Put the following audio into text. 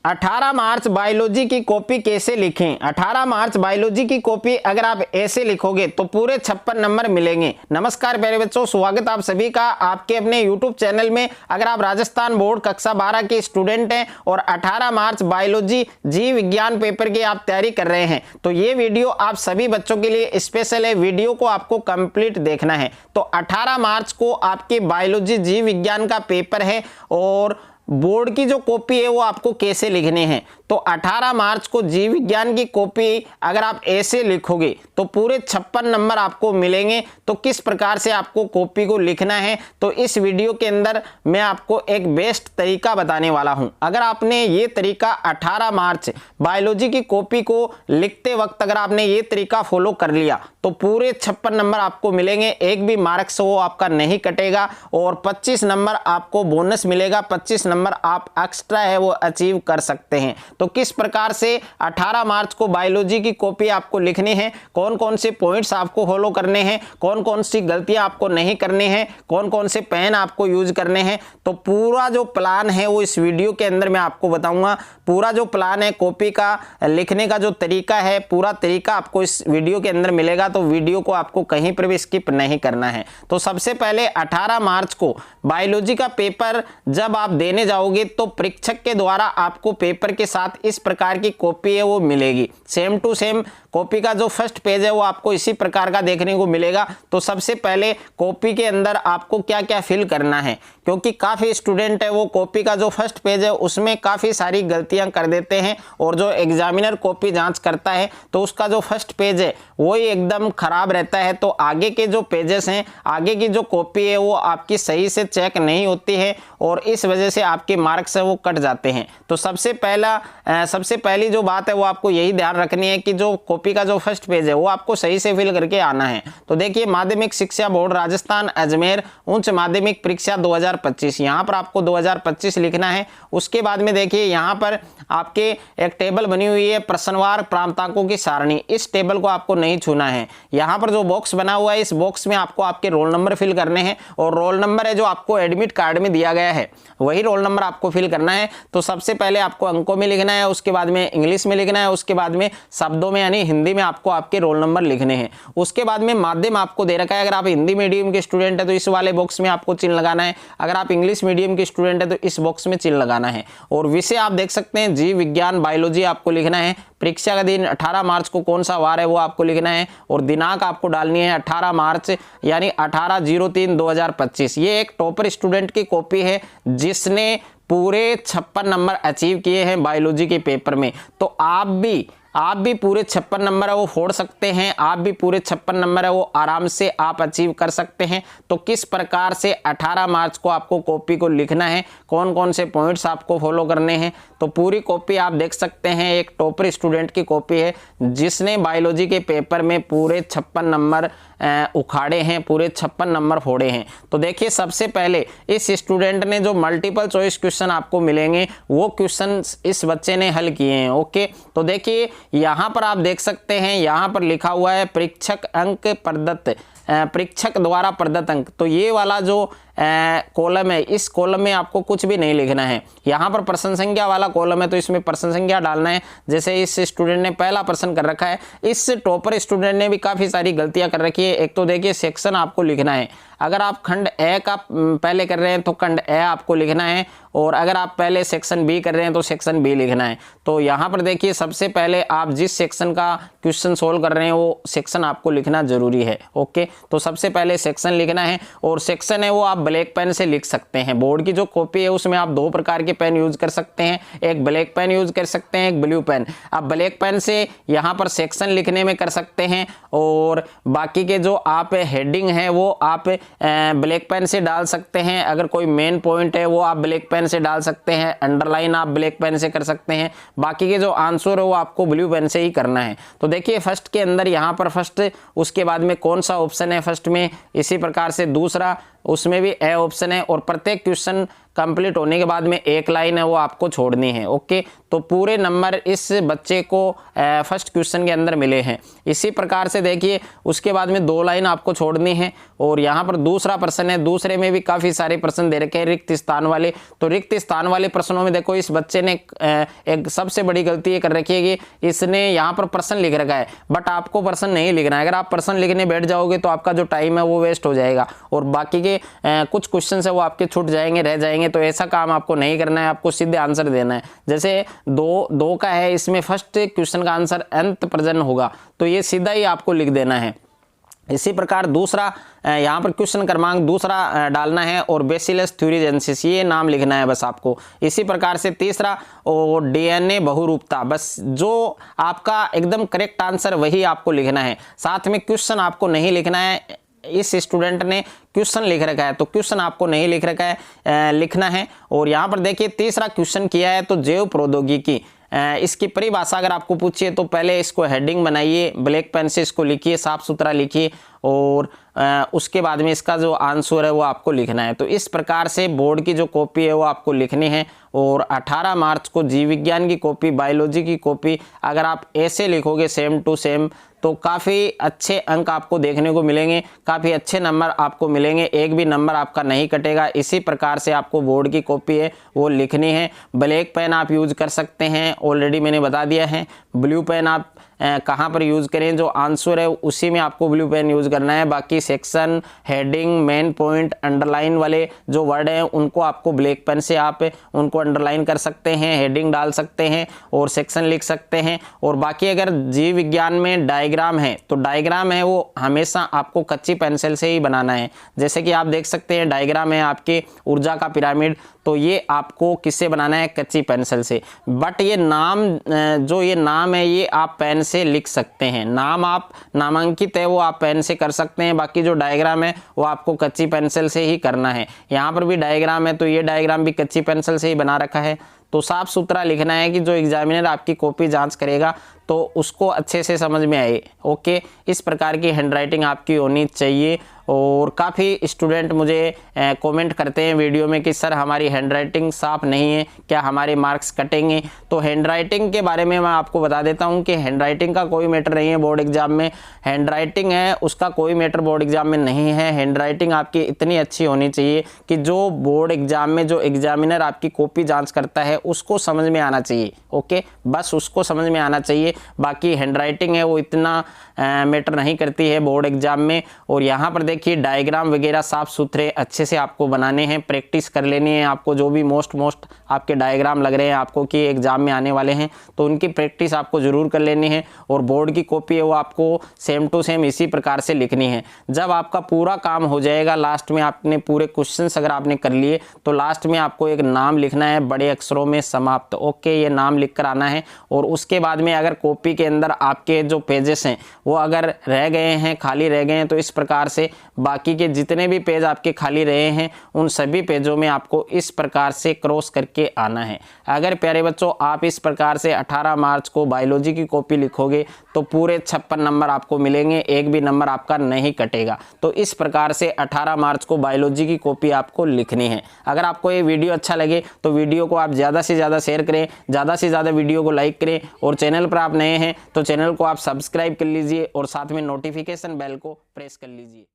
18 मार्च biology की copy कैसे लिखें। 18 मार्च बायोलॉजी की कॉपी अगर आप ऐसे लिखोगे तो पूरे 56 नंबर मिलेंगे। नमस्कार प्यारे बच्चों, स्वागत आप सभी का आपके अपने YouTube चैनल में। अगर आप राजस्थान बोर्ड कक्षा 12 के स्टूडेंट हैं और 18 मार्च बायोलॉजी जीव विज्ञान पेपर की आप तैयारी कर रहे हैं तो ये वीडियो आप सभी बच्चों के लिए स्पेशल है। वीडियो को आपको कंप्लीट देखना है। तो 18 मार्च को आपके बायोलॉजी जीव विज्ञान का पेपर है और बोर्ड की जो कॉपी है वो आपको कैसे लिखने हैं। तो 18 मार्च को जीव विज्ञान की कॉपी अगर आप ऐसे लिखोगे तो पूरे 56 नंबर आपको मिलेंगे। तो किस प्रकार से आपको कॉपी को लिखना है तो इस वीडियो के अंदर मैं आपको एक बेस्ट तरीका बताने वाला हूं। अगर आपने ये तरीका 18 मार्च बायोलॉजी की कॉपी को लिखते वक्त अगर आपने ये तरीका फॉलो कर लिया तो पूरे 56 नंबर आपको मिलेंगे। एक भी मार्क्स वो आपका नहीं कटेगा और 25 नंबर आपको बोनस मिलेगा। 25 नंबर आप एक्स्ट्रा है वो अचीव कर सकते हैं। तो किस प्रकार से 18 मार्च को बायोलॉजी की कॉपी आपको लिखनी है, कौन कौन से पॉइंट्स आपको फॉलो करने हैं, कौन कौन सी गलतियां आपको नहीं करनी है, कौन कौन से पेन आपको यूज करने हैं, तो पूरा जो प्लान है वो इस वीडियो के अंदर मैं आपको बताऊंगा। पूरा जो प्लान है कॉपी का लिखने का जो तरीका है पूरा तरीका आपको इस वीडियो के अंदर मिलेगा। तो वीडियो को आपको कहीं पर भी स्किप नहीं करना है। तो सबसे पहले 18 मार्च को बायोलॉजी का पेपर जब आप देने जाओगे तो परीक्षक के द्वारा आपको पेपर के साथ इस प्रकार की कॉपी है वो मिलेगी। सेम टू सेम कॉपी का जो फर्स्ट पेज है वो आपको इसी प्रकार का देखने को मिलेगा। तो सबसे पहले कॉपी के अंदर आपको क्या क्या फिल करना है, क्योंकि काफ़ी स्टूडेंट है वो कॉपी का जो फर्स्ट पेज है उसमें काफ़ी सारी गलतियां कर देते हैं और जो एग्जामिनर कॉपी जांच करता है तो उसका जो फर्स्ट पेज है वो ही एकदम खराब रहता है। तो आगे के जो पेजेस हैं, आगे की जो कॉपी है वो आपकी सही से चेक नहीं होती है और इस वजह से आपके मार्क्स है वो कट जाते हैं। तो सबसे पहली जो बात है वो आपको यही ध्यान रखनी है कि जो कॉपी का जो फर्स्ट पेज है वो आपको सही से फिल करके आना है। तो देखिए, माध्यमिक शिक्षा बोर्ड राजस्थान अजमेर उच्च माध्यमिक परीक्षा 2025, यहाँ पर आपको 2025 लिखना है। उसके बाद में देखिए यहाँ पर आपके एक टेबल बनी हुई है प्रश्नवार प्राप्तांकों की सारणी। इस टेबल को आपको नहीं छूना है। यहाँ पर जो बॉक्स बना हुआ है इस बॉक्स में आपको आपके रोल नंबर फिल करने हैं और रोल नंबर है जो आपको एडमिट कार्ड में दिया गया है वही रोल नंबर आपको फिल करना है। तो सबसे पहले आपको अंकों में लिखना है, उसके बाद में इंग्लिश में लिखना है, उसके बाद में शब्दों में यानी हिंदी में आपको आपके रोल नंबर लिखने हैं। उसके बाद में माध्यम आपको दे रखा है। अगर आप हिंदी मीडियम के स्टूडेंट है तो इस वाले बॉक्स में आपको चिन्ह लगाना है। अगर आप इंग्लिश मीडियम के स्टूडेंट है तो इस बॉक्स में चिन्ह लगाना है। और विषय आप देख सकते हैं जीव विज्ञान बायोलॉजी आपको लिखना है। परीक्षा का दिन 18 मार्च को कौन सा वार है वो आपको लिखना है और दिनांक आपको डालनी है 18 मार्च यानी 18/03/2025। ये एक टॉपर स्टूडेंट की कॉपी है जिसने पूरे 56 नंबर अचीव किए हैं बायोलॉजी के पेपर में। तो आप भी पूरे 56 नंबर है वो फोड़ सकते हैं। आप भी पूरे 56 नंबर है वो आराम से आप अचीव कर सकते हैं। तो किस प्रकार से 18 मार्च को आपको कॉपी को लिखना है, कौन कौन से पॉइंट्स आपको फॉलो करने हैं, तो पूरी कॉपी आप देख सकते हैं। एक टॉपर स्टूडेंट की कॉपी है जिसने बायोलॉजी के पेपर में पूरे 56 नंबर उखाड़े हैं, पूरे 56 नंबर फोड़े हैं। तो देखिए, सबसे पहले इस स्टूडेंट ने जो मल्टीपल चॉइस क्वेश्चन आपको मिलेंगे वो क्वेश्चन इस बच्चे ने हल किए हैं। ओके, तो देखिए यहाँ पर आप देख सकते हैं, यहाँ पर लिखा हुआ है परीक्षक द्वारा प्रदत्त अंक। तो ये वाला जो कॉलम है इस कॉलम में आपको कुछ भी नहीं लिखना है। यहाँ पर प्रश्न संख्या वाला कॉलम है तो इसमें प्रश्न संख्या डालना है। जैसे इस स्टूडेंट ने पहला प्रश्न कर रखा है, इस टॉपर स्टूडेंट ने भी काफ़ी सारी गलतियाँ कर रखी है। एक तो देखिए सेक्शन आपको लिखना है। अगर आप खंड ए का पहले कर रहे हैं तो खंड ए आपको लिखना है और अगर आप पहले सेक्शन बी कर रहे हैं तो सेक्शन बी लिखना है। तो यहाँ पर देखिए सबसे पहले आप जिस सेक्शन का क्वेश्चन सोल्व कर रहे हैं वो सेक्शन आपको लिखना जरूरी है। ओके, तो सबसे पहले सेक्शन लिखना है और सेक्शन है वो आप ब्लैक पेन से लिख सकते हैं। बोर्ड की जो कॉपी है उसमें आप दो प्रकार के पेन यूज कर सकते हैं, एक ब्लैक पेन यूज कर सकते हैं, एक ब्लू पेन। आप ब्लैक पेन से यहाँ पर सेक्शन लिखने में कर सकते हैं और बाकी के जो आप हेडिंग है वो आप ब्लैक पेन से डाल सकते हैं। अगर कोई मेन पॉइंट है वो आप ब्लैक पेन से डाल सकते हैं, अंडरलाइन आप ब्लैक पेन से कर सकते हैं। बाकी के जो आंसर है वो आपको ब्लू पेन से ही करना है। तो देखिए फर्स्ट के अंदर यहाँ पर फर्स्ट, उसके बाद में कौन सा ऑप्शन है फर्स्ट में, इसी प्रकार से दूसरा उसमें भी ए ऑप्शन है और प्रत्येक क्वेश्चन कंप्लीट होने के बाद में एक लाइन है वो आपको छोड़नी है। ओके, तो पूरे नंबर इस बच्चे को फर्स्ट क्वेश्चन के अंदर मिले हैं। इसी प्रकार से देखिए उसके बाद में 2 लाइन आपको छोड़नी है। और यहाँ पर दूसरा प्रश्न है, दूसरे में भी काफ़ी सारे प्रश्न दे रखे हैं रिक्त स्थान वाले। तो रिक्त स्थान वाले प्रश्नों में देखो इस बच्चे ने एक सबसे बड़ी गलती ये कर रखी है कि इसने यहाँ पर प्रश्न लिख रखा है, बट आपको प्रश्न नहीं लिखना है। अगर आप प्रश्न लिखने बैठ जाओगे तो आपका जो टाइम है वो वेस्ट हो जाएगा और बाकी के कुछ क्वेश्चन है वो आपके छूट जाएंगे, रह जाएंगे। तो ऐसा काम आपको नहीं करना है, आपको सीधे आंसर देना है। जैसे दो का है, इसमें फर्स्ट क्वेश्चन का आंसर अंत प्रजनन होगा, तो ये सीधा ही आपको लिख देना है। इसी प्रकार दूसरा यहाँ पर क्वेश्चन क्रमांक दूसरा डालना है और बेसिलस थ्यूरिजेंसिस ये नाम लिखना है बस आपको। इसी प्रकार से तीसरा और डीएनए बहुरूपता, बस जो आपका एकदम करेक्ट आंसर वही आपको लिखना है। साथ में क्वेश्चन आपको नहीं लिखना है। इस स्टूडेंट ने क्वेश्चन लिख रखा है तो क्वेश्चन आपको नहीं लिख रखा है, लिखना है। और यहाँ पर देखिए तीसरा क्वेश्चन किया है तो जैव प्रौद्योगिकी, इसकी परिभाषा अगर आपको पूछिए तो पहले इसको हेडिंग बनाइए, ब्लैक पेन से इसको लिखिए, साफ सुथरा लिखिए और उसके बाद में इसका जो आंसर है वो आपको लिखना है। तो इस प्रकार से बोर्ड की जो कॉपी है वो आपको लिखनी है। और 18 मार्च को जीव विज्ञान की कॉपी, बायोलॉजी की कॉपी अगर आप ऐसे लिखोगे सेम टू सेम तो काफ़ी अच्छे अंक आपको देखने को मिलेंगे, काफ़ी अच्छे नंबर आपको मिलेंगे, एक भी नंबर आपका नहीं कटेगा। इसी प्रकार से आपको बोर्ड की कॉपी है वो लिखनी है। ब्लैक पेन आप यूज कर सकते हैं, ऑलरेडी मैंने बता दिया है। ब्लू पेन आप कहाँ पर यूज़ करें, जो आंसर है उसी में आपको ब्लू पेन यूज़ करना है। बाकी section, heading, main point, underline वाले जो वर्ड हैं उनको आपको ब्लैक पेन से आप उनको अंडरलाइन कर सकते हैं, हेडिंग डाल सकते हैं और सेक्शन लिख सकते हैं। और बाकी अगर जीव विज्ञान में डायग्राम है तो डायग्राम है वो हमेशा आपको कच्ची पेंसिल से ही बनाना है। जैसे कि आप देख सकते हैं डायग्राम है आपके ऊर्जा का पिरामिड, तो ये आपको किससे बनाना है, कच्ची पेंसिल से। बट ये नाम जो ये नाम है ये आप पेन से लिख सकते हैं, नाम आप नामांकित है वो आप पेन से कर सकते हैं। बाकी जो डायग्राम है वो आपको कच्ची पेंसिल से ही करना है। यहाँ पर भी डायग्राम है तो ये डायग्राम भी कच्ची पेंसिल से ही बना रखा है। तो साफ सुथरा लिखना है कि जो एग्जामिनर आपकी कॉपी जांच करेगा तो उसको अच्छे से समझ में आए। ओके, इस प्रकार की हैंडराइटिंग आपकी होनी चाहिए। और काफ़ी स्टूडेंट मुझे कमेंट करते हैं वीडियो में कि सर हमारी हैंडराइटिंग साफ़ नहीं है, क्या हमारे मार्क्स कटेंगे। तो हैंडराइटिंग के बारे में मैं आपको बता देता हूं कि हैंडराइटिंग का कोई मैटर नहीं है बोर्ड एग्जाम में। हैंडराइटिंग है उसका कोई मैटर बोर्ड एग्जाम में नहीं है। हैंडराइटिंग आपकी इतनी अच्छी होनी चाहिए कि जो बोर्ड एग्जाम में जो एग्जामिनर आपकी कॉपी जाँच करता है उसको समझ में आना चाहिए। ओके, बस उसको समझ में आना चाहिए। बाकी हैंडराइटिंग है वो इतना मैटर नहीं करती है बोर्ड एग्जाम में। और यहाँ पर देखिए डायग्राम वगैरह साफ सुथरे अच्छे से आपको बनाने हैं, प्रैक्टिस कर लेनी है आपको। जो भी मोस्ट आपके डायग्राम लग रहे हैं आपको कि एग्जाम में आने वाले हैं तो उनकी प्रैक्टिस आपको जरूर कर लेनी है। और बोर्ड की कॉपी है वो आपको सेम टू सेम इसी प्रकार से लिखनी है। जब आपका पूरा काम हो जाएगा, लास्ट में आपने पूरे क्वेश्चंस अगर आपने कर लिए तो लास्ट में आपको एक नाम लिखना है बड़े अक्षरों में समाप्त। ओके, ये नाम लिख कर आना है। और उसके बाद में अगर कॉपी के अंदर आपके जो पेजेस हैं वो अगर रह गए हैं, खाली रह गए हैं, तो इस प्रकार से बाकी के जितने भी पेज आपके खाली रहे हैं उन सभी पेजों में आपको इस प्रकार से क्रॉस करके आना है। अगर प्यारे बच्चों आप इस प्रकार से 18 मार्च को बायोलॉजी की कॉपी लिखोगे तो पूरे 56 नंबर आपको मिलेंगे, एक भी नंबर आपका नहीं कटेगा। तो इस प्रकार से 18 मार्च को बायोलॉजी की कॉपी आपको लिखनी है। अगर आपको ये वीडियो अच्छा लगे तो वीडियो को आप ज़्यादा से ज़्यादा शेयर करें, ज़्यादा से ज़्यादा वीडियो को लाइक करें। और चैनल पर आप नए हैं तो चैनल को आप सब्सक्राइब कर लीजिए और साथ में नोटिफिकेशन बेल को प्रेस कर लीजिए।